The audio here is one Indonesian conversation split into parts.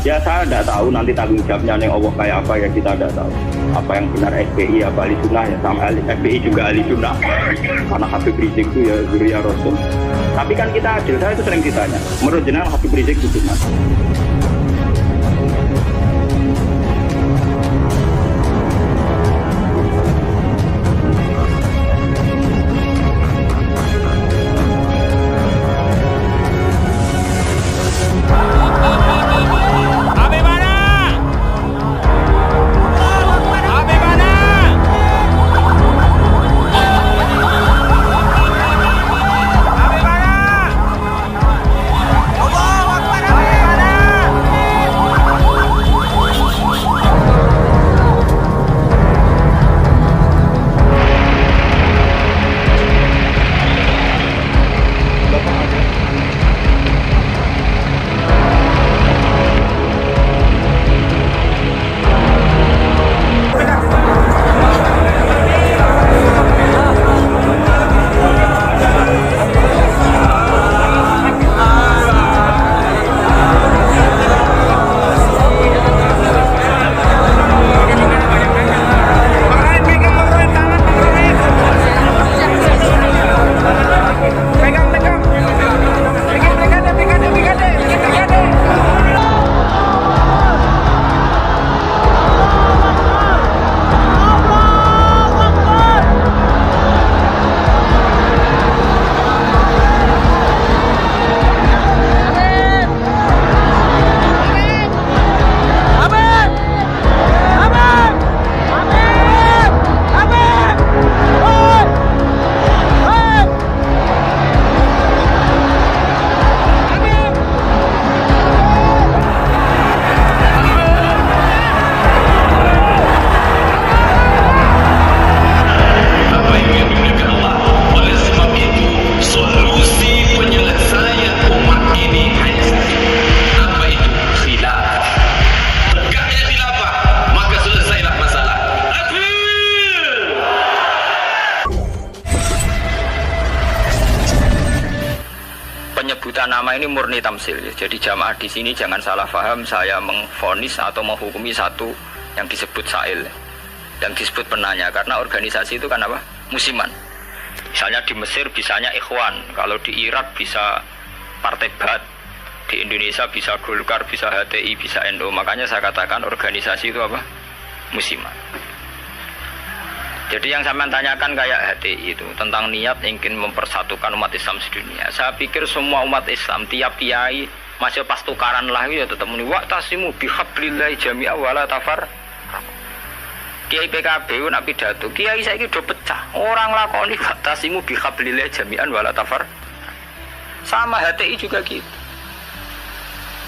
Ya saya tidak tahu nanti tanggung jawabnya yang Allah kayak apa ya, kita tidak tahu. Apa yang benar FPI apa ahli sunnah ya, sama FPI juga ahli sunnah. Karena Habib Rizik itu ya zuriya Rasul. Tapi kan kita adil, saya itu sering ditanya. Menurut jenengan Habib Rizik itu gimana? Penyebutan nama ini murni tamsil. Jadi jamaah di sini jangan salah paham saya mengvonis atau menghukumi satu yang disebut sa'il, yang disebut penanya, karena organisasi itu kan apa? Musiman. Misalnya di Mesir bisanya Ikhwan, kalau di Irak bisa Partai Ba'ath, di Indonesia bisa Golkar, bisa HTI, bisa NU. Makanya saya katakan organisasi itu apa? Musiman. Jadi yang saya tanyakan kayak HTI itu tentang niat ingin mempersatukan umat Islam sedunia. Saya pikir semua umat Islam tiap kiai masih pas tukaran lah ya tetap muni wa'tasimu bihablillahi jami'a wala tafar. Kiai PKB nak pidato, kiai saiki do pecah. Orang lakoni wa'tasimu bihablillahi jami'an wala tafar. Sama HTI juga gitu.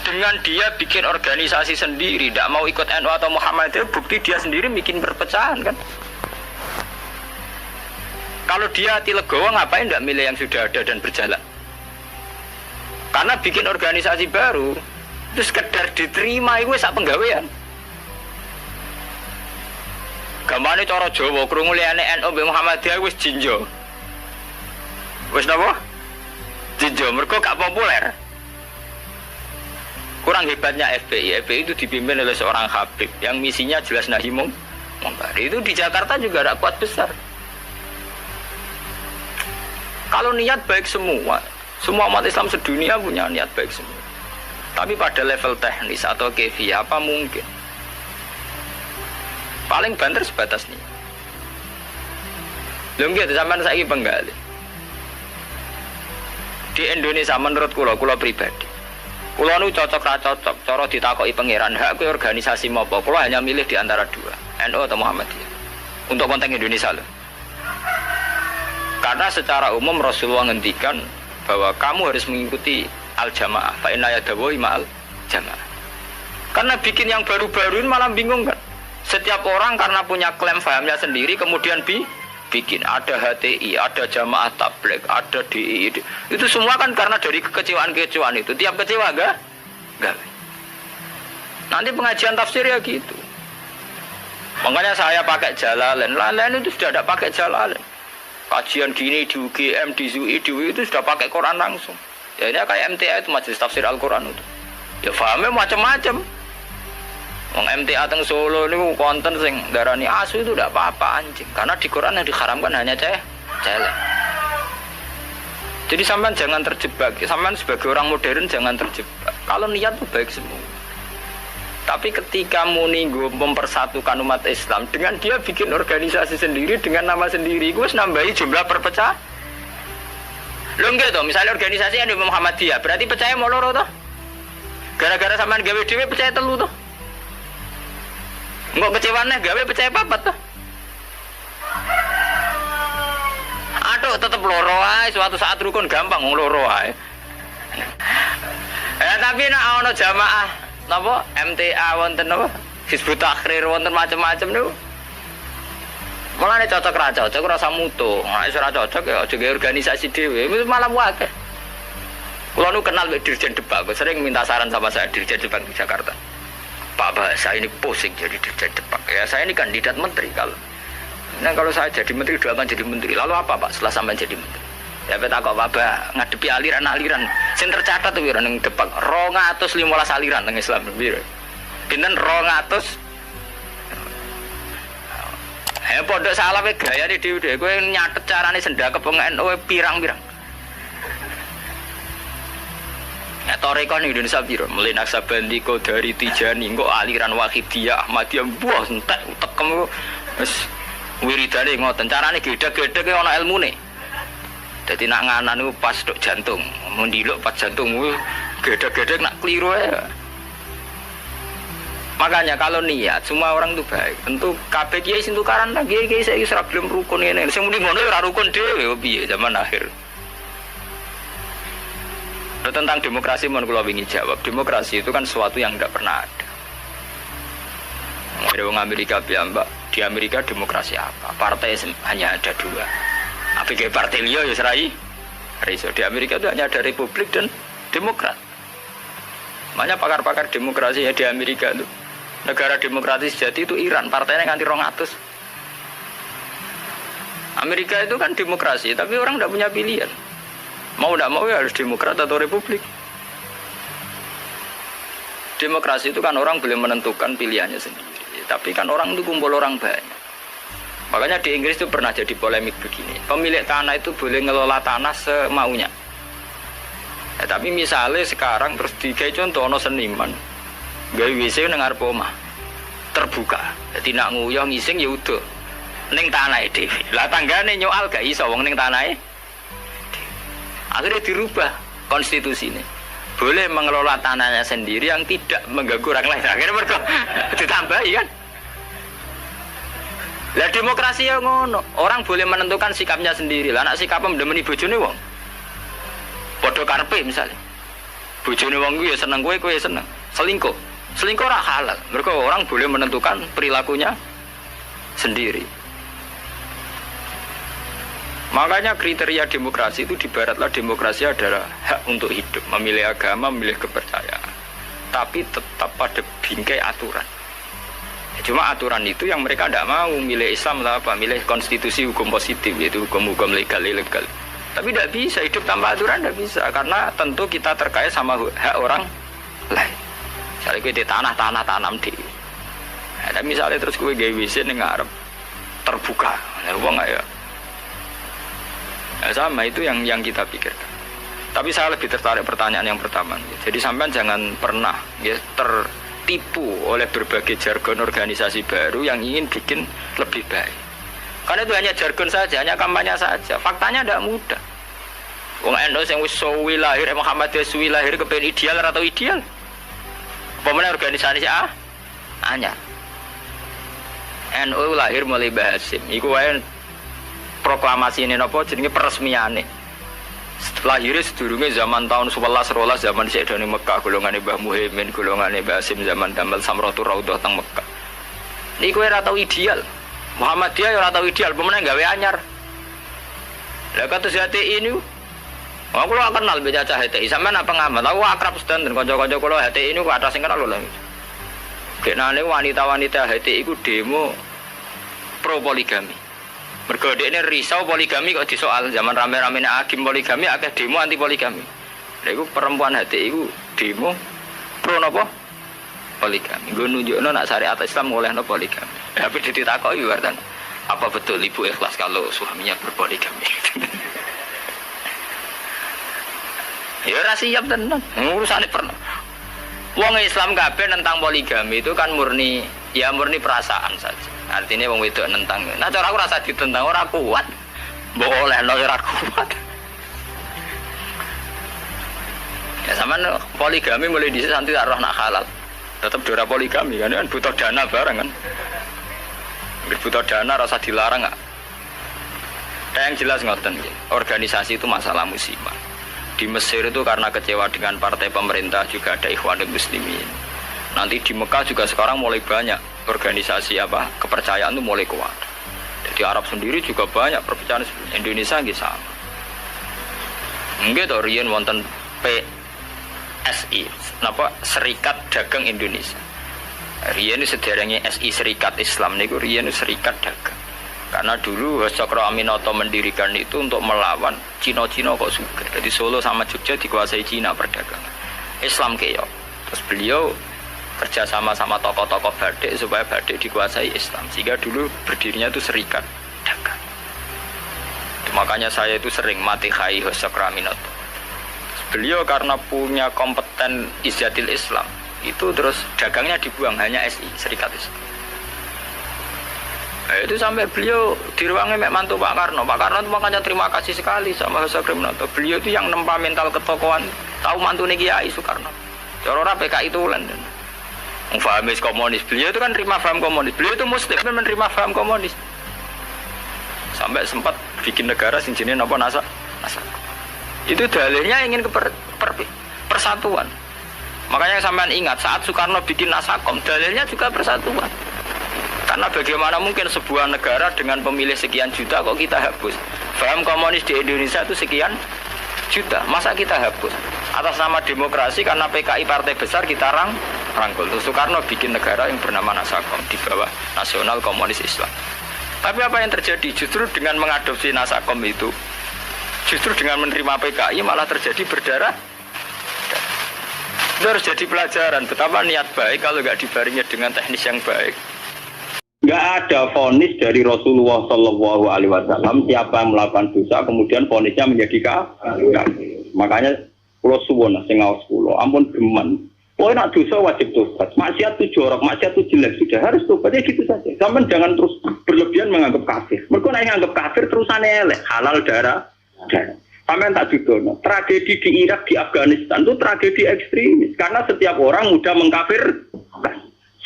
Dengan dia bikin organisasi sendiri, tidak mau ikut NU atau Muhammadiyah, bukti dia sendiri bikin perpecahan kan. Kalau dia hati legowo ngapain tidak milih yang sudah ada dan berjalan? Karena bikin organisasi baru itu sekedar diterima itu sak penggawean. Gamane cara Jawa krungu liyane NU mbek Muhammadiyah wis jinjo. Wis napa? Jinjo mergo gak populer. Kurang hebatnya FPI. FPI itu dipimpin oleh seorang Habib yang misinya jelas nahi mungkar. Itu di Jakarta juga ada kuat besar. Kalau niat baik semua umat Islam sedunia punya niat baik semua. Tapi pada level teknis atau kefiyah apa mungkin? Paling banter sebatas nih. Lho nggih sampean saiki penggali. Di Indonesia menurut kula pribadi. Kula nu cocok ra cocok, cara ditakoki pangeran hak kuwi organisasi mopo. Kula hanya milih di antara dua, NU atau Muhammadiyah. Untuk konteks Indonesia loh. Karena secara umum Rasulullah ngendikan bahwa kamu harus mengikuti al-jamaah fa inna yadawahi ma'al jamaah. Karena bikin yang baru-baru ini malah bingung kan. Setiap orang karena punya klaim fahamnya sendiri kemudian bikin ada HTI, ada jamaah tabligh, ada DI. Itu semua kan karena dari kekecewaan-kekecewaan itu. Tiap kecewa enggak? Nanti pengajian tafsir ya gitu. Makanya saya pakai Jalalain. Lain itu sudah ada pakai Jalalain. Kajian gini di UGM, di ZUI, di UI itu sudah pakai Quran langsung. Ya ini kayak MTA itu Majelis Tafsir Al-Quran itu. Ya fahamnya macam-macam. Wong MTA teng Solo niku konten sing darani asu itu tidak apa-apa anjing. Karena di Quran yang diharamkan hanya celek. Jadi sampean jangan terjebak. Sampean sebagai orang modern jangan terjebak. Kalau niat itu baik semua. Tapi ketika muni mempersatukan umat Islam dengan dia bikin organisasi sendiri dengan nama sendiri, gue nambahi jumlah perpecahan. Lo enggak toh, misalnya organisasi yang di Muhammadiyah, berarti percaya mau loro toh? Gara-gara sampean gawe dhewe percaya telu toh? Enggak kecewane gawe percaya papat toh? Aduh tetep loro ae, suatu saat rukun gampang wong loro ae. Tapi nek ana jamaah napa MTA wonten napa Hizbut Tahrir wonten macam-macam niku. Mulane cocok ra cocok rasa mutu. Nek ora cocok ya aja gawe organisasi dhewe, malah wae. Kulo nu kenal Pak Dirjen Depak, sering minta saran sama saya Dirjen Depak di Jakarta. Pak, saya ini pusing jadi Dirjen Depak. Ya saya ini kandidat menteri kalau. Nah kalau saya jadi menteri doakan jadi menteri. Lalu apa Pak setelah sampai jadi menteri? Ya peta kok Pak ngadepi aliran-aliran. Sing tercatat tuh wira ning Depak 215 aliran teng Islam piro. Pinten 200. Pondok salah we gayane dhewe kowe nyatet carane sendakep wong NU pirang-pirang. Ya toreko ning Indonesia piro? Mulai Naksabandi dari Tijani kok aliran Wahidiyah Ahmadiyah buah entek utekem wis wiridane ngoten carane gedhe-gedhe ana ilmune. Dadi nak nganan niku pas tok jantung, mendiluk pas jantungmu gedhe-gedhe nak kliru ae. Makanya kalau niat semua orang itu baik. Tentu kabeh kiai sing tukaran ta kiai saiki ora gelem rukun ngene. Sing muni ngono ora rukun dhewe piye zaman akhir. Tentang demokrasi mohon kula wingi jawab. Demokrasi itu kan sesuatu yang tidak pernah ada. Ada orang Amerika bilang, Mbak, di Amerika demokrasi apa? Partai hanya ada 2. Apa kayak partai liya ya serai? Riso di Amerika itu hanya ada Republik dan Demokrat. Makanya pakar-pakar demokrasi ya di Amerika itu. Negara demokratis sejati itu Iran, partainya nganti 200. Amerika itu kan demokrasi, tapi orang tidak punya pilihan. Mau tidak mau ya harus Demokrat atau Republik. Demokrasi itu kan orang boleh menentukan pilihannya sendiri. Tapi kan orang itu kumpul orang banyak. Makanya di Inggris itu pernah jadi polemik begini. Pemilik tanah itu boleh ngelola tanah semaunya. Ya, tapi misalnya sekarang terus digawe contoh ono seniman gawe WC nang ngarep omah terbuka. Dadi nak nguyah ngising ya udah ning tanahe dhewe. Lah tanggane nyoal gak iso wong ning tanahe. Akhirnya dirubah konstitusinya. Boleh mengelola tanahnya sendiri yang tidak mengganggu orang lain. Akhirnya mereka ditambahi kan. Lah demokrasi ya ngono. Orang boleh menentukan sikapnya sendiri. Lah nek sikapnya mendemeni bojone wong. Padha karepe misalnya. Bojone wong kuwi ya seneng kowe ya seneng. Selingkuh. Selingkuh ora halal. Mergo orang boleh menentukan perilakunya sendiri. Makanya kriteria demokrasi itu di baratlah demokrasi adalah hak untuk hidup, memilih agama, memilih kepercayaan. Tapi tetap pada bingkai aturan. Cuma aturan itu yang mereka tidak mau, milih Islam atau apa, milih konstitusi hukum positif, yaitu hukum-hukum legal, ilegal. Tapi tidak bisa, hidup tanpa aturan tidak bisa, karena tentu kita terkait sama hak orang lain. Misalnya kita tanah tanam di. Nah, misalnya terus gue gawe WC ning ngarep terbuka, wong ya. Nah, sama itu yang kita pikirkan. Tapi saya lebih tertarik pertanyaan yang pertama. Jadi sampean jangan pernah ya, tertipu oleh berbagai jargon organisasi baru yang ingin bikin lebih baik. Karena itu hanya jargon saja, hanya kampanye saja. Faktanya tidak mudah. Wong NU yang wis suwi lahir, Muhammadiyah suwi lahir kepen ideal atau ideal? Pemenang organisasi anyar. NU lahir mulai Mbah Hasim. Iku wae proklamasi ini napa jenenge peresmiane. Lahirnya sedurunge zaman tahun 11-12 zaman Sayyidina Mekah, golongane Mbah Muhaimin, golongane Mbah Hasim zaman Damal Samratul Raudhah teng Mekah. Niku ora tau ideal. Muhammadiyah ora tau ideal, pemenang gawe anyar. Lah kados HTI ini aku lo kenal baca HTI, sampean apa ngamat? Aku akrab sedanten kanca-kanca kula HTI ini ku atas sing kenal lho. Kenane wanita-wanita HTI ku demo pro poligami. Mergo dekne risau poligami kok disoal zaman rame-rame nek agim poligami akeh demo anti poligami. Lha iku perempuan HTI iku demo pro napa? poligami. Gue nunjukno nak syariat Islam olehno poligami. Tapi ditakoki wartan, apa betul ibu ikhlas kalau suaminya berpoligami? Ya ora siap tenan. Urusane pernah. Wong Islam kabeh tentang poligami itu kan murni perasaan saja. Artinya wong wedok nentang. Nah cara aku rasa ditentang ora kuat. Mbok olehno ora kuat. Ya sama poligami mulai dhisik santi tak roh nak halal. Tetap dora poligami kan butuh dana bareng kan. Butuh dana rasa dilarang enggak. Yang jelas ngoten nggih. Organisasi itu masalah musibah. Di Mesir itu karena kecewa dengan partai pemerintah juga ada Ikhwanul Muslimin. Nanti di Mekah juga sekarang mulai banyak organisasi kepercayaan itu mulai kuat. Di Arab sendiri juga banyak perpecahan. Indonesia nggih sama. Nggih to riyen wonten SI, Serikat Dagang Indonesia. Riyen sederenge SI Serikat Islam niku riyen Serikat Dagang. Karena dulu Cokro Aminoto mendirikan itu untuk melawan Cina-Cina kok suka. Jadi Solo sama Jogja dikuasai Cina perdagangan. Islam keyo. Terus beliau kerjasama sama tokoh-tokoh Badik supaya Badik dikuasai Islam. Sehingga dulu berdirinya itu Serikat Dagang. Makanya saya itu sering mati khai Cokro Aminoto. Beliau karena punya kompeten izzatil Islam itu terus dagangnya dibuang hanya SI Serikat Islam. Nah, itu sampai beliau di ruangnya mek mantu Pak Karno. Pak Karno itu makanya terima kasih sekali sama Cokro Aminoto. Beliau itu yang nempa mental ketokohan, tahu mantune Kiai Soekarno. Cara ora PKI itu lan. Fahamis komunis. Beliau itu kan terima paham komunis. Beliau itu muslim kan menerima paham komunis. Sampai sempat bikin negara sing jenenge napa NASA. Itu dalilnya ingin ke persatuan. Makanya sampean ingat saat Soekarno bikin Nasakom, dalilnya juga persatuan. Karena bagaimana mungkin sebuah negara dengan pemilih sekian juta kok kita hapus? Paham komunis di Indonesia itu sekian juta, masa kita hapus? Atas nama demokrasi karena PKI partai besar kita rangkul. Terus Soekarno bikin negara yang bernama Nasakom di bawah Nasional Komunis Islam. Tapi apa yang terjadi? Justru dengan mengadopsi Nasakom itu, justru dengan menerima PKI malah terjadi berdarah. Itu harus jadi pelajaran betapa niat baik kalau nggak dibarengi dengan teknis yang baik. Nggak ada vonis dari Rasulullah Shallallahu Alaihi Wasallam siapa yang melakukan dosa kemudian vonisnya menjadi kafir. Makanya pulau suwon sing ngaos pulau ampun geman. Oh nak dosa wajib tobat. Maksiat itu jorok, maksiat itu jelek sudah harus tobat ya gitu saja. Sampai jangan terus berlebihan menganggap kafir. Mereka nak menganggap kafir terusannya elek halal darah. Sampai tak judono. Tragedi di Irak, di Afghanistan itu tragedi ekstremis karena setiap orang mudah mengkafir.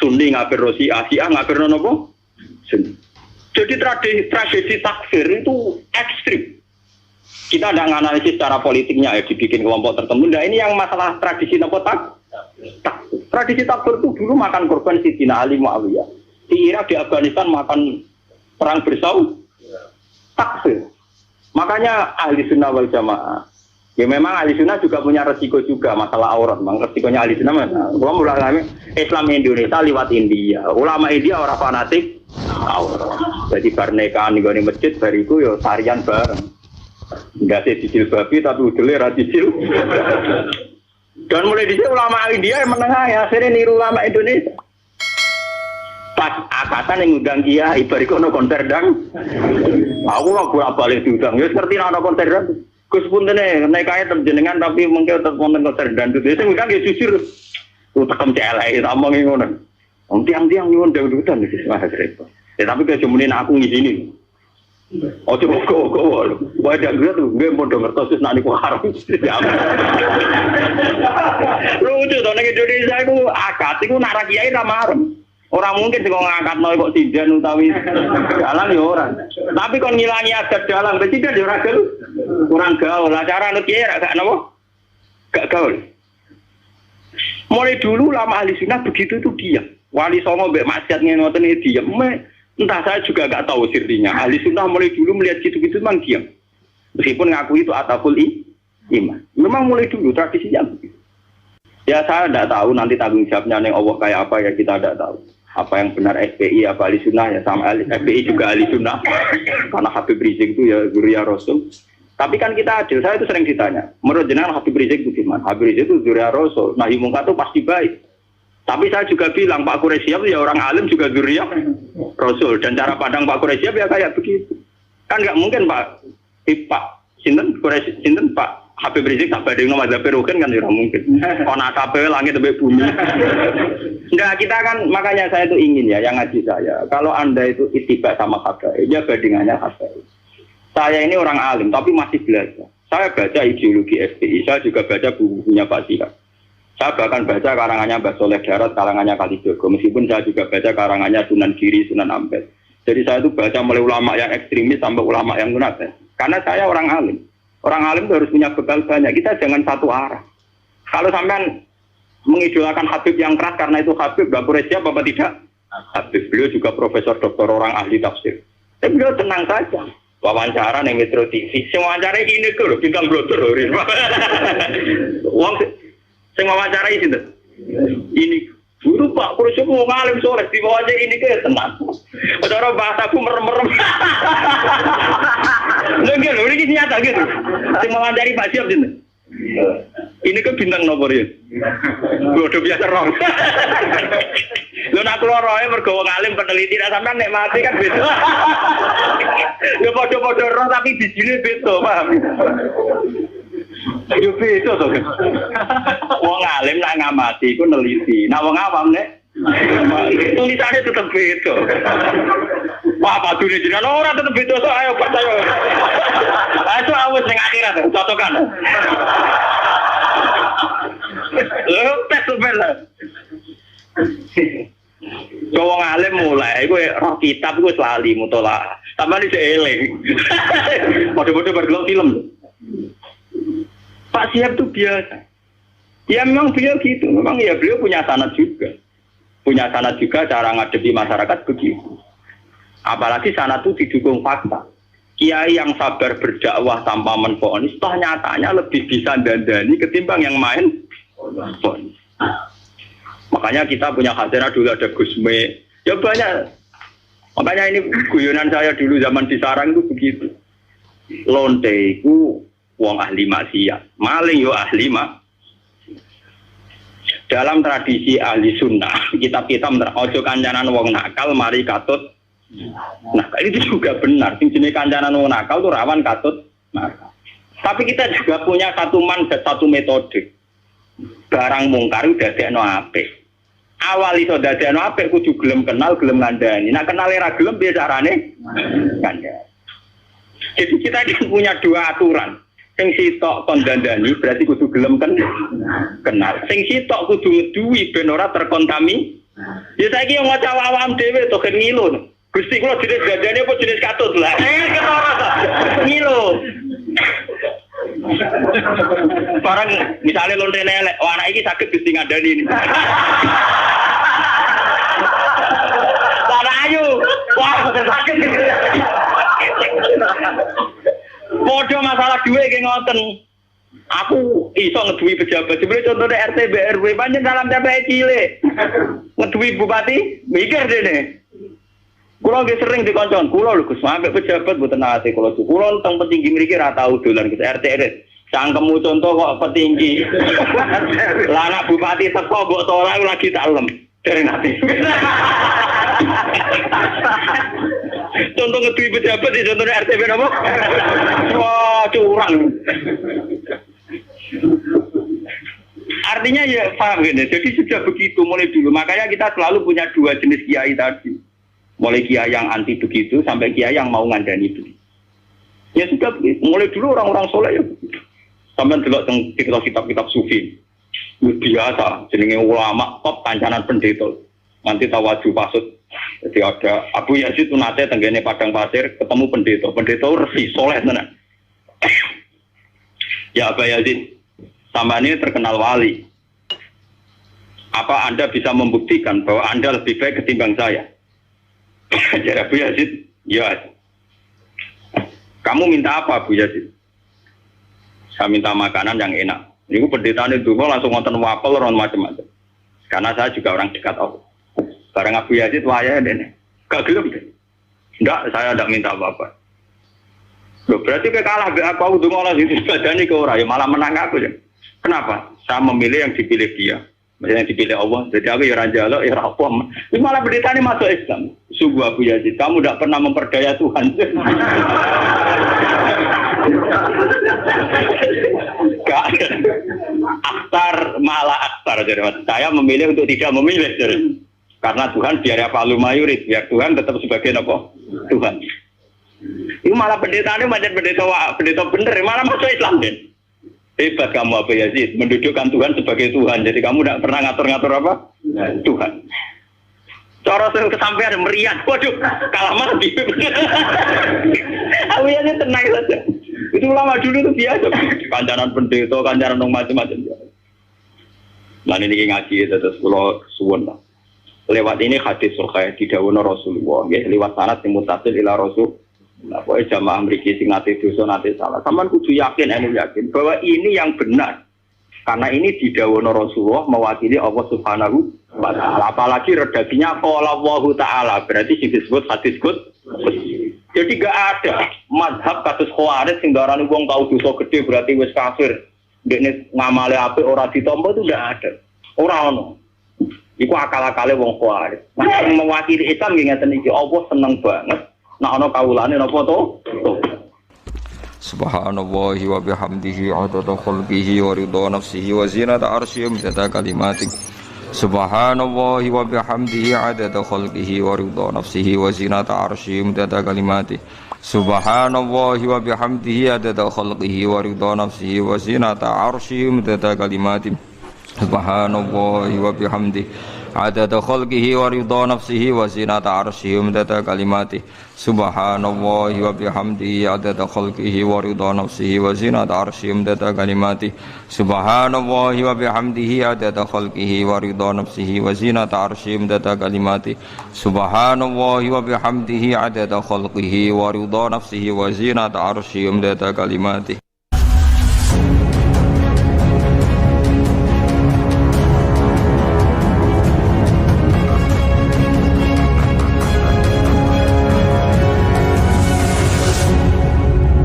Sunni ngafir Rosia, Syiah ngafir nopo? Sunni. Jadi tragedi takfir itu ekstrim. Kita tidak menganalisis secara politiknya ya dibikin kelompok tertentu. Nah ini yang masalah tradisi nopo tradisi takfir itu dulu makan korban Sidina Ali Muawiyah. Di Irak, di Afghanistan makan perang bersaudara. Takfir. Makanya ahli sunnah wal jamaah. Ya memang ahli sunnah juga punya resiko juga masalah aurat. Memang resikonya ahli sunnah. Ulama Islam Indonesia lewat India. Ulama India orang fanatik aurat. Jadi barnekaan di masjid bariku ya tarian bareng. Enggak sih cicil babi tapi udele ra cicil. Dan mulai disitu ulama India yang menengah ya akhirnya niru ulama Indonesia. Pas akatan yang ngundang kiai bariku ono konser dang. Aku lah bolak-balik diundang. Ya ngerti ana konser dang. Gus puntene nek kaya terjenengan tapi mungkin tetep wonten konser dang. Dadi ngundang ya jujur. Tekem celek omongi ngono. Wong tiang-tiang nyuwun dangdutan wis mahal repot. Ya tapi kejemunin aku ngizini. Ojo kok. Wae dangdut tuh nggih padha ngertos wis nek niku haram. Lucu to nek Indonesia iku akad iku nak ra kiai ra marem. Orang mungkin sih kok ngangkat nol kok tidak utawi jalan ya orang. Tapi kon ngilangi adat jalan, tidak ya orang gaul. Kurang gaul. Lah cara nut kiai gak napa? Gak gaul. Mulai dulu lama ahli sunnah begitu itu diam. Wali Songo mbek maksiat ngoten iki diam. Entah saya juga gak tahu sirrinya. Ahli sunnah mulai dulu melihat gitu-gitu memang diam. Meskipun ngaku itu ataful iman. Memang mulai dulu tradisinya begitu. Ya saya tidak tahu nanti tanggung jawabnya yang Allah kayak apa ya kita tidak tahu. Apa yang benar SPI apa ahli sunnah ya sama SPI juga ahli sunnah karena Habib Rizik itu ya Zuriya Rasul. Tapi kan kita adil, saya itu sering ditanya menurut jenengan Habib Rizik itu gimana? Habib Rizik itu Zuriya Rasul, nahi mungkar itu pasti baik Tapi saya juga bilang Pak Quraisyab ya orang alim juga dzurriyyah Rasul, dan cara pandang Pak Quraisyab ya kayak begitu. Kan nggak mungkin Pak Sinten Quraisy Sinten Pak Habib Rizik tak bandingno mazhab Rukin kan ya mungkin. Ono asape langit sampai bumi. Enggak, kita kan makanya saya itu ingin ya yang ngaji saya. Kalau Anda itu ittiba sama habaib, ya bandingannya habaib. Saya ini orang alim tapi masih belajar. Saya baca ideologi FPI, saya juga baca bukunya Pak Sihab. Saya bahkan baca karangannya Mbah Soleh Darat, karangannya Kalijogo. Meskipun saya juga baca karangannya Sunan Giri, Sunan Ampel. Jadi saya itu baca mulai ulama yang ekstremis sampai ulama yang munafik. Karena saya orang alim. Orang alim itu harus punya bekal banyak. Kita jangan satu arah. Kalau sampean mengidolakan Habib yang keras karena itu Habib, Mbak Quraisyab apa tidak? Habib. Beliau juga profesor doktor orang ahli tafsir. Tapi beliau tenang saja. Wawancara nih Metro TV. Wawancara ini tuh loh, bintang blotor loh. Wong sing wawancara ini tuh. Ini guru Pak Quraisyab mau ngalim sore di wawancara ini kayak tenang. Cara bahasaku merem-merem. Lagi loh, ini nyata gitu. Sing wawancara Pak Siap gitu. Ini ke bintang nomor ya. Gue udah biasa roh. Lo nak keluar rohnya bergawa ngalim peneliti, sampai nek mati kan beda. Ya podo-podo roh tapi di sini beda, paham? Ya beda tuh. Wong ngalim nak ngamati, itu neliti. Nah wong awam nek tulisannya tetap beda. Wah, padu nih jenengan orang tetap beda, so ayo percaya. Ayo awes ning akhirat cocokan. Tes lah. Cowok ngalim mulai, gue roh kitab gue selalu mutola. Tambah di seeling. Bodoh-bodoh bergerak film. Pak Siap tuh biasa. Ya memang beliau gitu. Memang ya beliau punya sanad juga. Punya sanad juga cara ngadepi masyarakat begitu. Apalagi sanad itu didukung fakta. Kiai yang sabar berdakwah tanpa menfonis, toh nyatanya lebih bisa dandani ketimbang yang main fonis. Makanya kita punya khazanah dulu ada Gusme. Ya banyak. Makanya ini guyonan saya dulu zaman di Sarang itu begitu. Lonte itu wong ahli maksiat, maling yo ahli dalam tradisi ahli sunnah, kitab-kitab ojo kancanan wong nakal mari katut. Nah, itu juga benar. Jenis kancanan wong nakal itu rawan katut nakal. Tapi kita juga punya satu mandat, satu metode. Barang mungkar udah dadekno apik. Awal iso dadekno apik kudu gelem kenal, gelem ngandani. Nah, kenal ra gelem piye carane? Ngandani. Jadi kita punya dua aturan. Sing sitok kon dandani berarti kudu gelem kenal. Sing sitok kudu ngeduwi ben ora terkontami. Ya saiki yang maca awam dhewe to gen ngilu. Gusti kula jenis dandani apa jenis katut lah. Ketara to. Ngilu. Barang misalnya lonte elek, wah anak iki sakit Gusti ngandani ini. Lah ayo. Wah sakit. Podo masalah duit kayak ngoten. Aku iso ngeduwi pejabat. Sebenarnya contohnya RT BRW panjang dalam TPI cilik. Ngeduwi bupati, mikir dene. Kulo nggih sering dikoncon, kulo lho Gus, sampe pejabat mboten nate kulo. Kulo teng petinggi mriki ra tau dolan Gus RT. Cangkemmu contoh kok petinggi. Lah anak bupati teko mbok tolak lagi tak lem. Dereng nate. Contoh ngeduwi pejabat di contohnya RTB apa? Wah, curang. Artinya ya paham gini. Jadi sudah begitu mulai dulu. Makanya kita selalu punya dua jenis kiai tadi. Mulai kiai yang anti begitu sampai kiai yang mau ngandani begitu. Ya sudah begitu. Mulai dulu orang-orang soleh ya begitu. Sampai delok teng kitab-kitab sufi. Biasa jenenge ulama top kancanan pendeta. Nanti tawaju pasut. Jadi ada Abu Yazid itu nate tenggene padang pasir ketemu pendeta resi soleh tenan. Ya Abu Yazid, sama ini terkenal wali. Apa Anda bisa membuktikan bahwa Anda lebih baik ketimbang saya? Jadi Abu Yazid, ya. Kamu minta apa Abu Yazid? Saya minta makanan yang enak. Ini pendeta itu langsung ngonten wapel ron macam-macam. Karena saya juga orang dekat Allah. Barang Abu Yazid wayah dene. Gak gelem deh. Enggak, saya tidak minta apa-apa. Loh, berarti kalah aku ndonga Allah itu badani ke ora ya malah menang aku ya. Kenapa? Saya memilih yang dipilih dia. Misalnya dipilih Allah, jadi aku ya ranjalo, ya rapom. Ini malah pendeta ini masuk Islam. Sungguh Abu Yazid, kamu tidak pernah memperdaya Tuhan. Gak ada. Akhtar malah akhtar. Jadi mas, saya memilih untuk tidak memilih. Jadi. Karena Tuhan biar apa lumayurit, biar Tuhan tetap sebagai apa? Tuhan. Itu malah pendeta ini macam pendeta bener, malah masuk Islam deh. Hebat kamu Abu Yazid, mendudukkan Tuhan sebagai Tuhan. Jadi kamu tidak pernah ngatur-ngatur apa? Tuhan. Cara saya kesampean meriah, waduh, kalah mati. Abu Yazid tenang saja. Itu ulama dulu itu biasa. Kancanan pendeta, kancanan macam-macam. Nah ini ngaji terus kalau suwon lah. Lewat ini hadis surga didhawuhna Rasulullah, ya, lewat sanad sing mutasil ila Rasul. Nah, pokoknya jamaah mriki sing nate dosa nate salah. Sampeyan kudu yakin bahwa ini yang benar. Karena ini didhawuhna Rasulullah mewakili Allah Subhanahu wa taala. Apalagi redaksinya qala Allahu taala, berarti disebut hadis qudsi. Jadi enggak ada mazhab kasus Khawarij sing darani wong tau dosa gede berarti wis kafir. Dekne ngamale apik ora ditampa itu enggak ada. Ora ono. Iku akal-akale wong Khawarij. Nah, mewakili Islam nggih ngeten iki Allah seneng banget. Nah ana kawulane napa to? Subhanallahi wa bihamdihi adada khalqihi wa ridha nafsihi wa zinata arsyihi wa kalimatih. Subhanallahi wa bihamdihi adada khalqihi wa ridha nafsihi wa zinata arsyihi wa kalimatih. Subhanallahi wa bihamdihi adada khalqihi wa ridha nafsihi wa zinata arsyihi wa kalimatih. Subhanallahi wa bihamdihi adada khalqihi wa ridha nafsihi wa zinata arsyihi wa kalimatih. Subhanallahi wa bihamdihi adada khalqihi wa ridha nafsihi wa zinata arsyihi wa kalimatih. Subhanallahi wa bihamdihi adada khalqihi wa ridha nafsihi wa zinata arsyihi wa kalimatih. Subhanallahi wa bihamdihi adada khalqihi wa ridha nafsihi wa zinata arsyihi wa kalimatih.